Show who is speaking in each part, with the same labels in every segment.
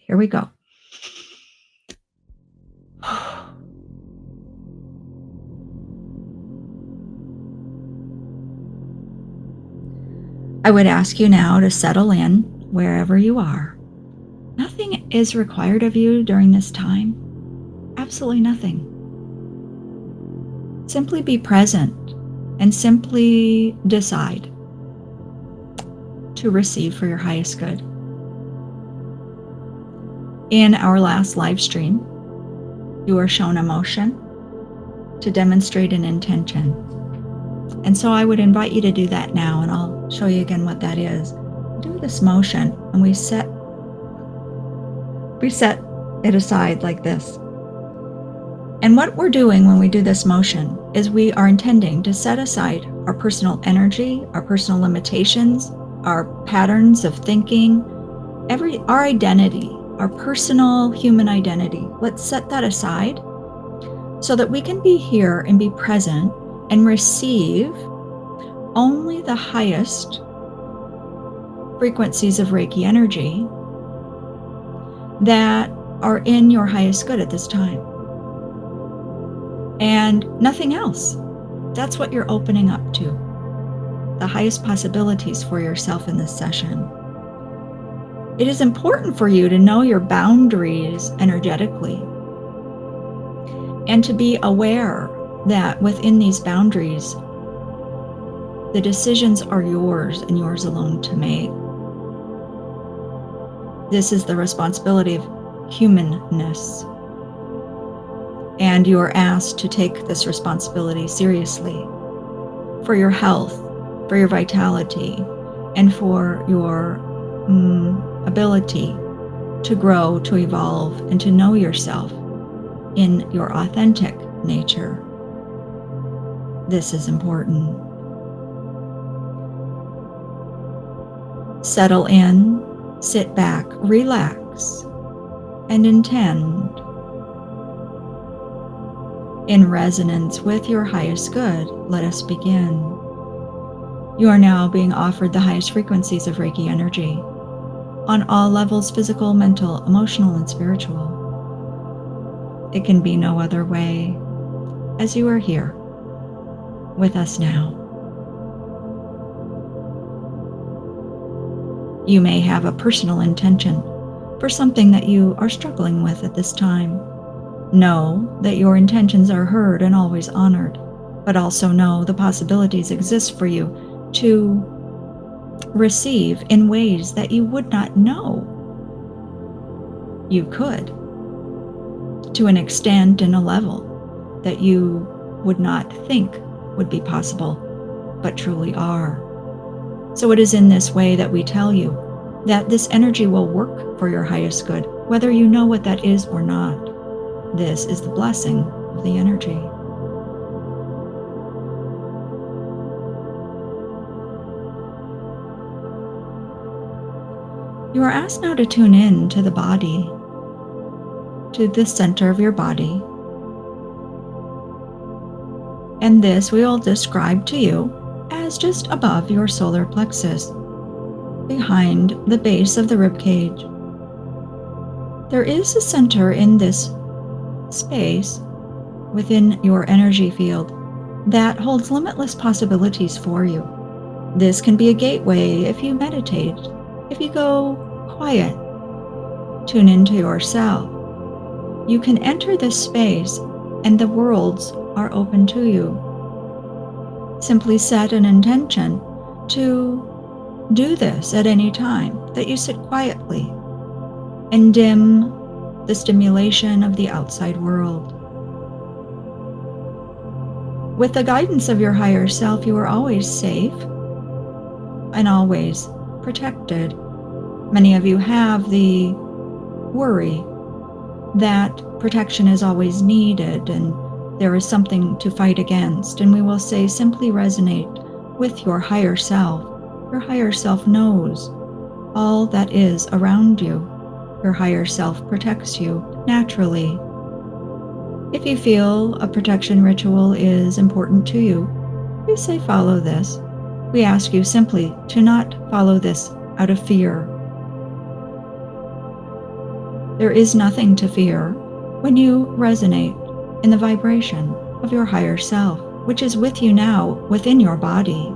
Speaker 1: here we go. I would ask you now to settle in wherever you are. Nothing is required of you during this time. Absolutely nothing. Simply be present and simply decide to receive for your highest good. In our last live stream, you were shown a motion to demonstrate an intention. And so I would invite you to do that now, and I'll show you again what that is. Do this motion, and we set it aside like this. And what we're doing when we do this motion is we are intending to set aside our personal energy, our personal limitations, our patterns of thinking, our identity, our personal human identity. Let's set that aside so that we can be here and be present and receive only the highest frequencies of Reiki energy that are in your highest good at this time. And nothing else. That's what you're opening up to. The highest possibilities for yourself in this session. It is important for you to know your boundaries energetically and to be aware that within these boundaries, the decisions are yours and yours alone to make. This is the responsibility of humanness. And you are asked to take this responsibility seriously for your health, for your vitality, and for your ability to grow, to evolve, and to know yourself in your authentic nature. This is important. Settle in, sit back, relax, and intend in resonance with your highest good. Let us begin. You are now being offered the highest frequencies of Reiki energy on all levels: physical, mental, emotional, and spiritual. It can be no other way, as you are here with us now. You may have a personal intention for something that you are struggling with at this time. Know that your intentions are heard and always honored, but also know the possibilities exist for you to receive in ways that you would not know you could, to an extent and a level that you would not think would be possible, but truly are. So it is in this way that we tell you that this energy will work for your highest good, whether you know what that is or not. This is the blessing of the energy. You are asked now to tune in to the body, to the center of your body. And this we will describe to you as just above your solar plexus, behind the base of the rib cage. There is a center in this space within your energy field that holds limitless possibilities for you. This can be a gateway if you meditate, if you go quiet, tune into yourself. You can enter this space and the worlds are open to you. Simply set an intention to do this at any time, that you sit quietly and dim the stimulation of the outside world. With the guidance of your higher self, you are always safe and always protected. Many of you have the worry that protection is always needed and there is something to fight against. And we will say, simply resonate with your higher self. Your higher self knows all that is around you. Your higher self protects you naturally. If you feel a protection ritual is important to you, we say follow this. We ask you simply to not follow this out of fear. There is nothing to fear when you resonate in the vibration of your higher self, which is with you now, within your body,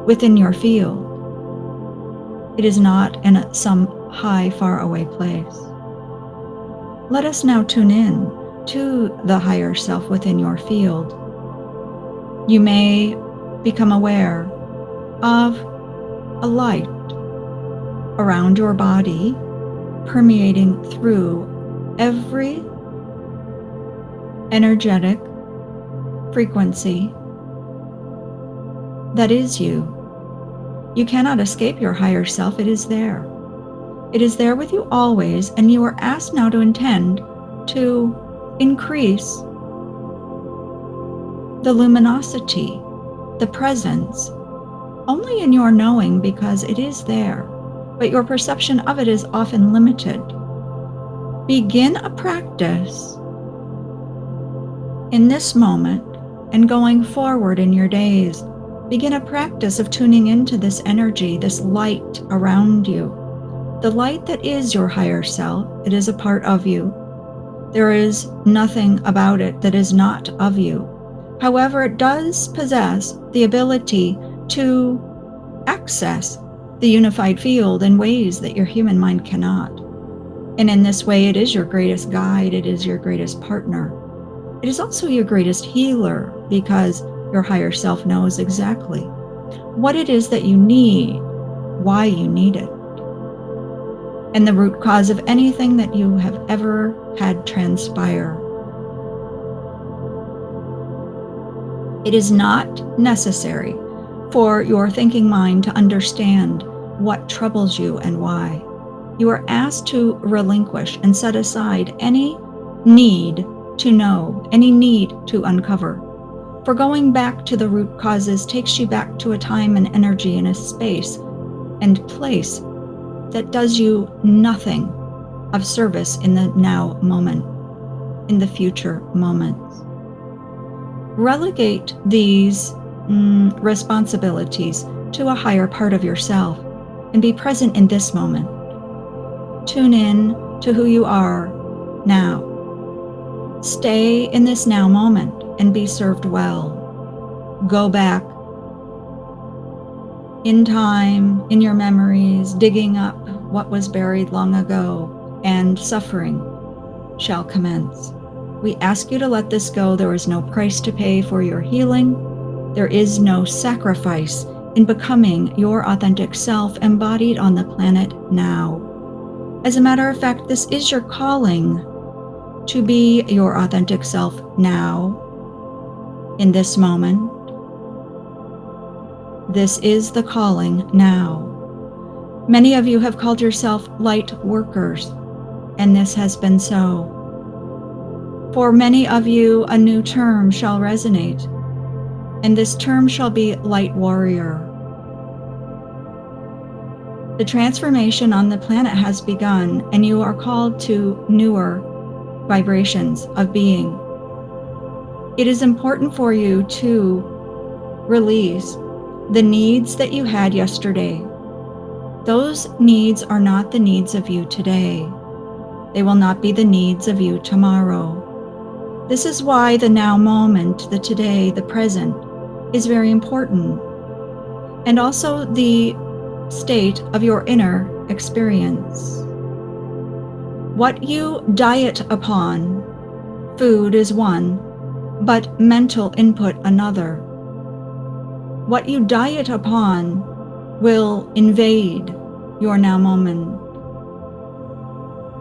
Speaker 1: within your field. It is not in some high, far away place. Let us now tune in to the higher self within your field. You may become aware of a light around your body, permeating through every energetic frequency that is you. You cannot escape your higher self. It is there. It is there with you always, and you are asked now to intend to increase the luminosity, the presence, only in your knowing, because it is there, but your perception of it is often limited. Begin a practice in this moment and going forward in your days. Begin a practice of tuning into this energy, this light around you. The light that is your higher self. It is a part of you. There is nothing about it that is not of you. However, it does possess the ability to access the unified field in ways that your human mind cannot. And in this way, it is your greatest guide. It is your greatest partner. It is also your greatest healer, because your higher self knows exactly what it is that you need, why you need it, and the root cause of anything that you have ever had transpire. It is not necessary for your thinking mind to understand what troubles you and why. You are asked to relinquish and set aside any need to know, any need to uncover. For going back to the root causes takes you back to a time and energy and a space and place that does you nothing of service in the now moment, in the future moments. Relegate these responsibilities to a higher part of yourself and be present in this moment. Tune in to who you are now. Stay in this now moment and be served well. Go back in time, in your memories, digging up what was buried long ago, and suffering shall commence. We ask you to let this go. There is no price to pay for your healing. There is no sacrifice in becoming your authentic self embodied on the planet now. As a matter of fact, this is your calling to be your authentic self now, in this moment. This is the calling now. Many of you have called yourself light workers, and this has been so. For many of you, a new term shall resonate, and this term shall be light warrior. The transformation on the planet has begun, and you are called to newer vibrations of being. It is important for you to release the needs that you had yesterday. Those needs are not the needs of you today. They will not be the needs of you tomorrow. This is why the now moment, the today, the present, is very important. And also the state of your inner experience. What you diet upon, food is one, but mental input another. What you diet upon will invade your now moment.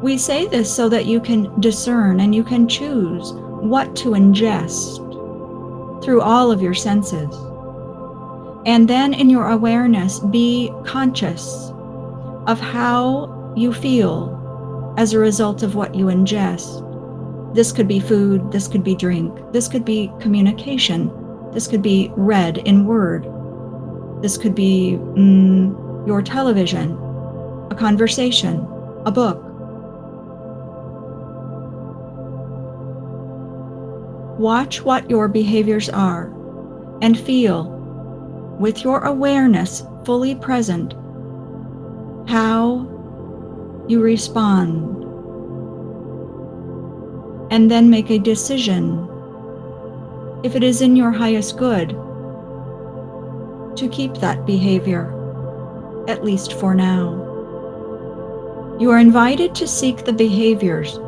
Speaker 1: We say this so that you can discern and you can choose what to ingest through all of your senses. And then in your awareness, be conscious of how you feel as a result of what you ingest. This could be food, this could be drink, this could be communication, this could be read in word, this could be your television, a conversation, a book. Watch what your behaviors are and feel, with your awareness fully present, how you respond and then make a decision, if it is in your highest good, to keep that behavior, at least for now. You are invited to seek the behaviors,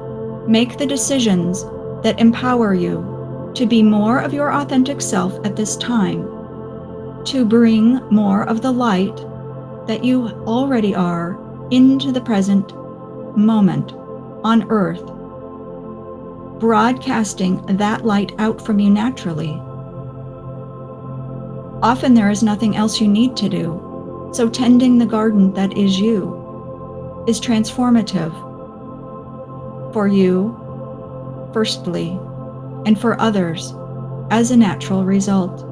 Speaker 1: make the decisions that empower you to be more of your authentic self at this time, to bring more of the light that you already are into the present moment on earth, broadcasting that light out from you naturally. Often there is nothing else you need to do, so tending the garden that is you is transformative for you, firstly, and for others as a natural result.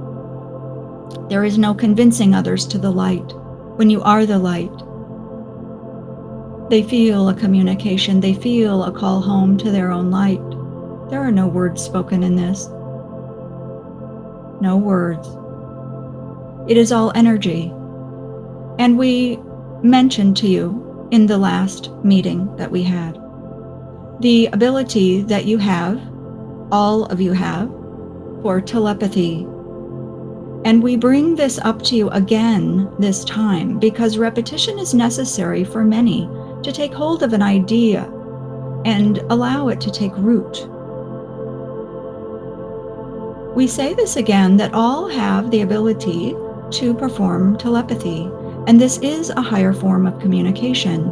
Speaker 1: There is no convincing others to the light. When you are the light, they feel a communication, they feel a call home to their own light. There are no words spoken in this. No words. It is all energy. And we mentioned to you in the last meeting that we had, the ability that you have, all of you have, for telepathy. And we bring this up to you again this time because repetition is necessary for many to take hold of an idea and allow it to take root. We say this again, that all have the ability to perform telepathy, and this is a higher form of communication.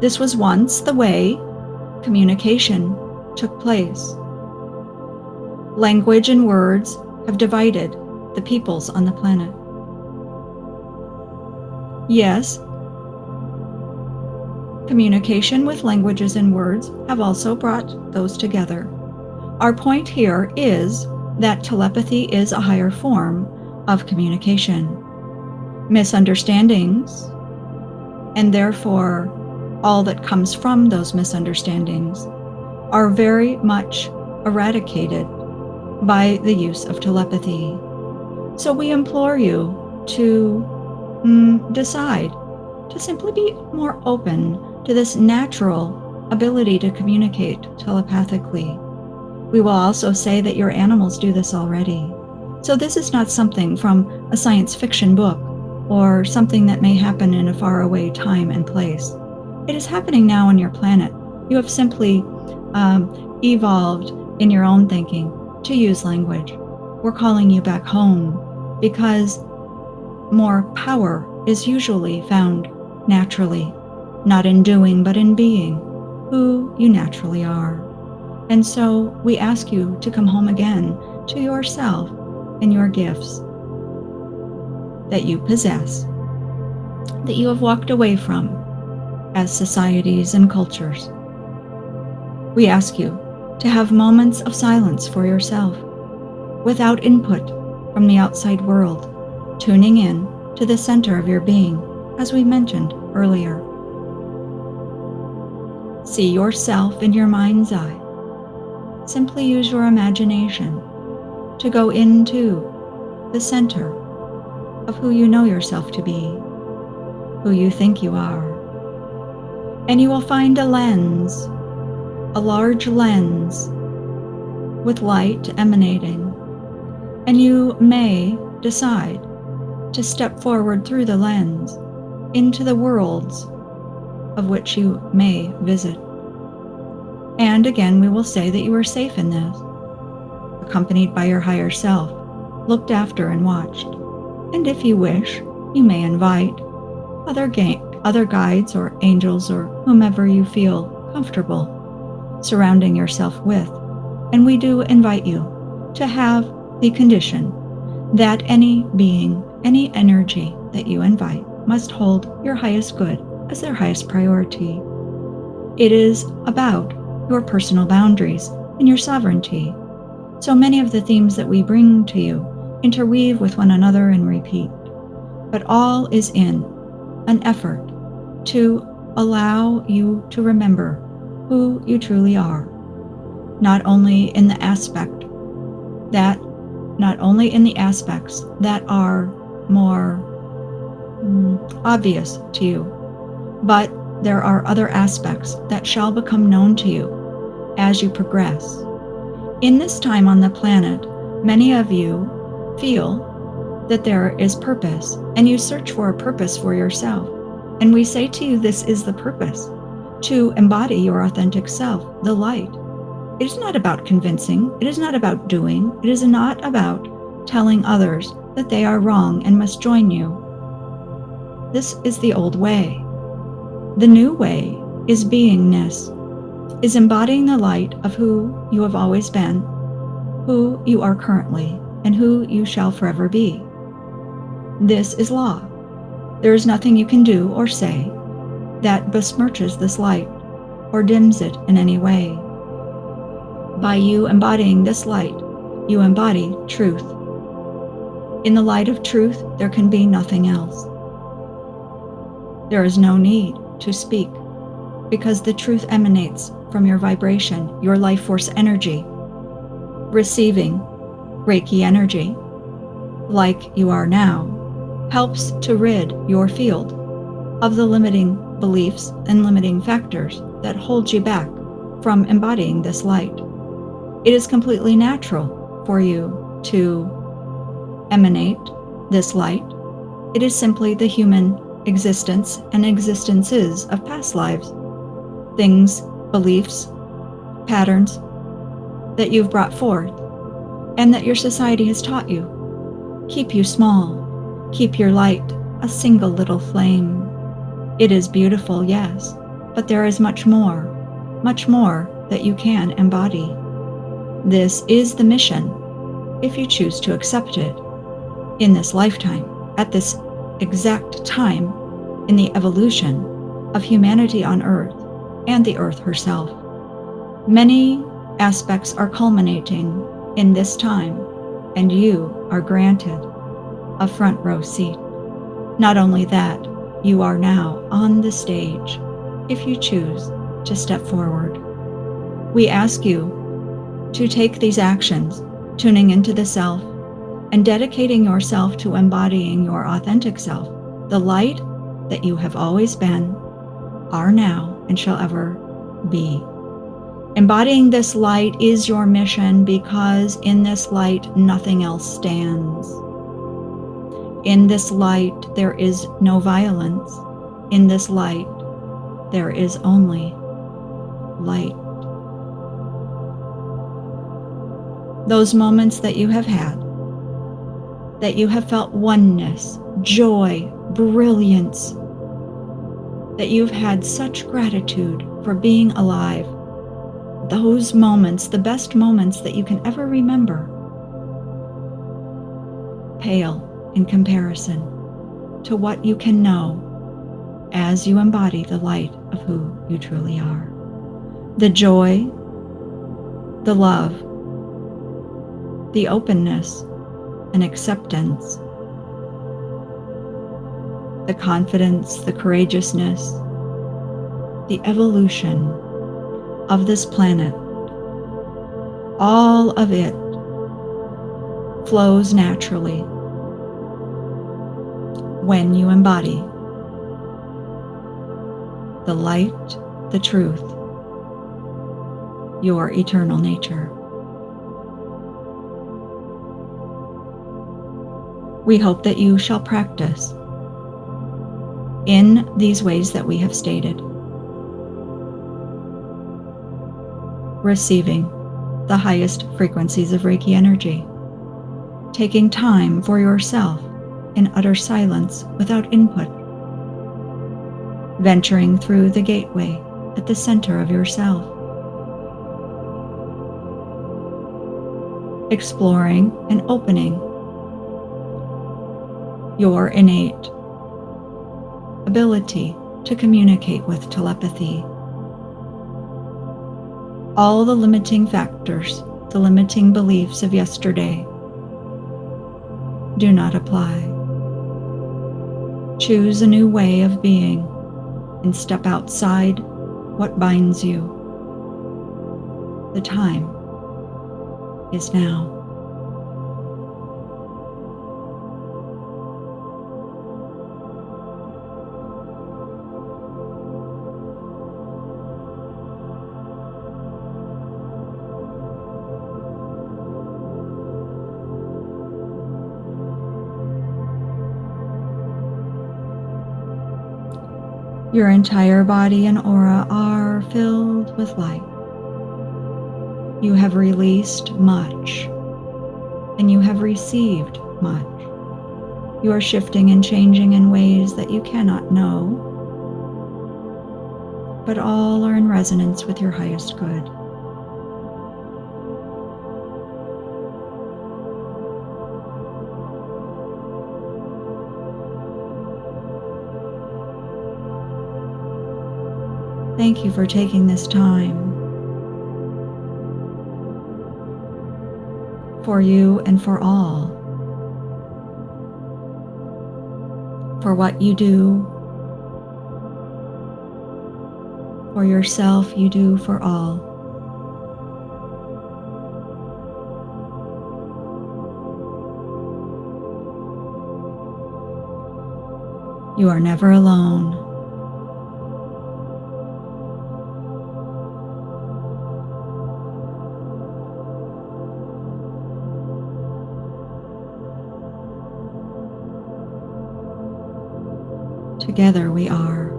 Speaker 1: This was once the way communication took place. Language and words have divided the peoples on the planet. Yes, communication with languages and words have also brought those together. Our point here is that telepathy is a higher form of communication. Misunderstandings, and therefore all that comes from those misunderstandings, are very much eradicated by the use of telepathy. So we implore you to decide to simply be more open to this natural ability to communicate telepathically. We will also say that your animals do this already. So this is not something from a science fiction book or something that may happen in a faraway time and place. It is happening now on your planet. You have simply evolved in your own thinking to use language. We're calling you back home because more power is usually found naturally, not in doing, but in being who you naturally are. And so we ask you to come home again to yourself and your gifts that you possess, that you have walked away from as societies and cultures. We ask you to have moments of silence for yourself, without input from the outside world, tuning in to the center of your being, as we mentioned earlier. See yourself in your mind's eye. Simply use your imagination to go into the center of who you know yourself to be, who you think you are. And you will find a lens, a large lens with light emanating, and you may decide to step forward through the lens into the worlds of which you may visit. And again, we will say that you are safe in this, accompanied by your higher self, looked after and watched. And if you wish, you may invite other guides or angels or whomever you feel comfortable surrounding yourself with. And we do invite you to have the condition that any being, any energy that you invite must hold your highest good as their highest priority. It is about your personal boundaries and your sovereignty. So many of the themes that we bring to you interweave with one another and repeat, but all is in an effort to allow you to remember who you truly are, not only in the aspects that are more obvious to you, but there are other aspects that shall become known to you as you progress. In this time on the planet, many of you feel that there is purpose, and you search for a purpose for yourself. And we say to you, this is the purpose, to embody your authentic self, the light. It is not about convincing, it is not about doing, it is not about telling others that they are wrong and must join you. This is the old way. The new way is beingness, is embodying the light of who you have always been, who you are currently, and who you shall forever be. This is law. There is nothing you can do or say that besmirches this light or dims it in any way. By you embodying this light, you embody truth. In the light of truth, there can be nothing else. There is no need to speak, because the truth emanates from your vibration, your life force energy. Receiving Reiki energy, like you are now, helps to rid your field of the limiting beliefs and limiting factors that hold you back from embodying this light. It is completely natural for you to emanate this light. It is simply the human existence and existences of past lives, things, beliefs, patterns that you've brought forth and that your society has taught you. Keep you small. Keep your light a single little flame. It is beautiful, yes, but there is much more that you can embody. This is the mission, if you choose to accept it, in this lifetime, at this exact time in the evolution of humanity on Earth and the Earth herself. Many aspects are culminating in this time, and you are granted a front row seat. Not only that, you are now on the stage if you choose to step forward. We ask you to take these actions, tuning into the self and dedicating yourself to embodying your authentic self, the light that you have always been, are now, and shall ever be. Embodying this light is your mission, because in this light nothing else stands. In this light there is no violence. In this light there is only light. Those moments that you have had, that you have felt oneness, joy, brilliance, that you've had such gratitude for being alive, those moments, the best moments that you can ever remember, pale in comparison to what you can know as you embody the light of who you truly are. The joy, the love, the openness and acceptance, the confidence, the courageousness, the evolution of this planet, all of it flows naturally when you embody the light, the truth, your eternal nature. We hope that you shall practice in these ways that we have stated, receiving the highest frequencies of Reiki energy, taking time for yourself in utter silence without input, venturing through the gateway at the center of yourself, exploring and opening your innate ability to communicate with telepathy. All the limiting factors, the limiting beliefs of yesterday do not apply. Choose a new way of being and step outside what binds you. The time is now. Your entire body and aura are filled with light. You have released much, and you have received much. You are shifting and changing in ways that you cannot know, but all are in resonance with your highest good. Thank you for taking this time for you and for all, for what you do, for yourself you do for all. You are never alone. Together we are.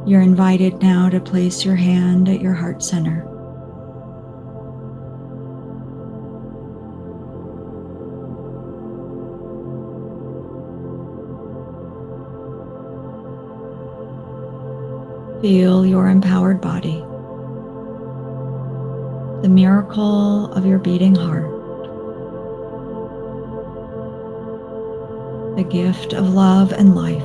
Speaker 1: You're invited now to place your hand at your heart center. Feel your empowered body, the miracle of your beating heart, the gift of love and life.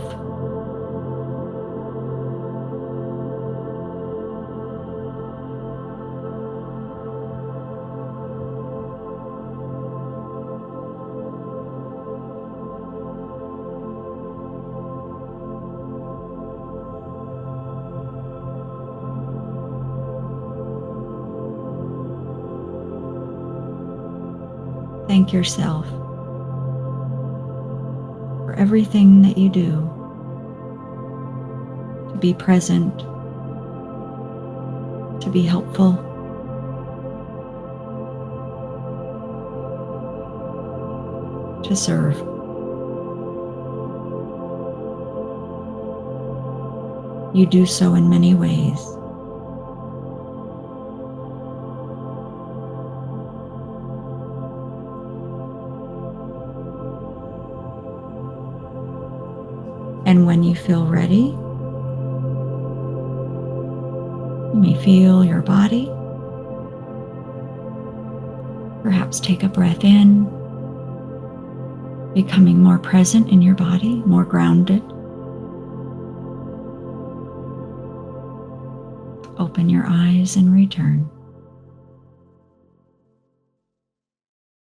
Speaker 1: Thank yourself for everything that you do to be present, to be helpful, to serve. You do so in many ways. And when you feel ready, you may feel your body. Perhaps take a breath in, becoming more present in your body, more grounded. Open your eyes and return.